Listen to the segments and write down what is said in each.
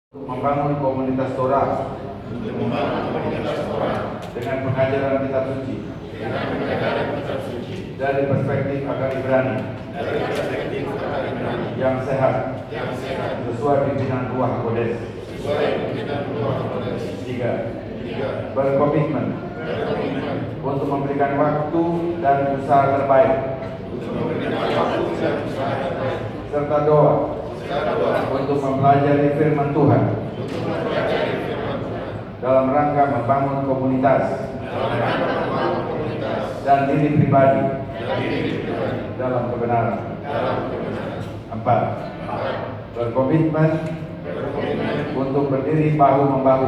Membangun komunitas Torah dengan pengajaran kitab suci dari perspektif agama Ibrani yang sehat sesuai pimpinan Ruach Kodes. 3. Berkomitmen untuk memberikan waktu dan usaha terbaik serta doa untuk mempelajari firman Tuhan dalam rangka membangun komunitas dan diri pribadi dalam kebenaran. 4. Berkomitmen untuk berdiri bahu-membahu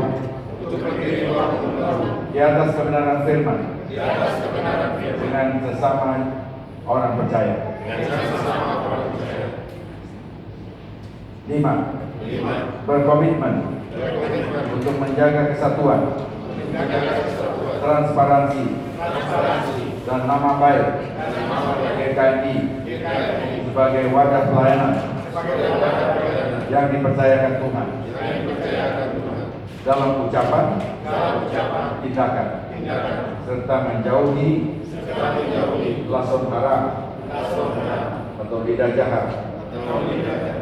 di atas kebenaran firman dengan sesama orang percaya. 5. Berkomitmen untuk menjaga kesatuan, transparansi, dan nama baik GKI sebagai wadah pelayanan yang dipercayakan Tuhan dalam ucapan, tindakan, serta menjauhi lason haram atau lidah jahat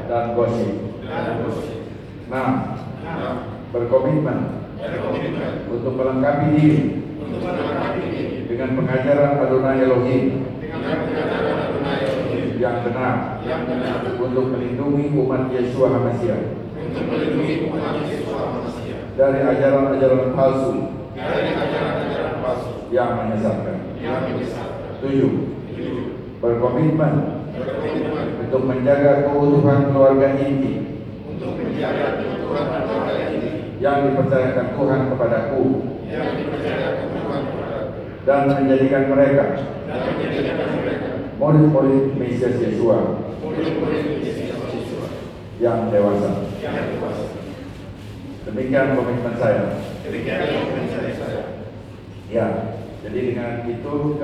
dan gosip. 6. Berkomitmen untuk melengkapi diri dengan pengajaran Adonai Elohim yang benar untuk melindungi umat Yeshua HaMashiach dari ajaran-ajaran palsu yang menyesatkan. 7. Berkomitmen untuk menjaga keutuhan keluarga inti yang dipercayakan Tuhan kepadaku dan menjadikan mereka murid-murid Mesias Yeshua yang dewasa. Demikian komitmen saya. Ya, jadi dengan itu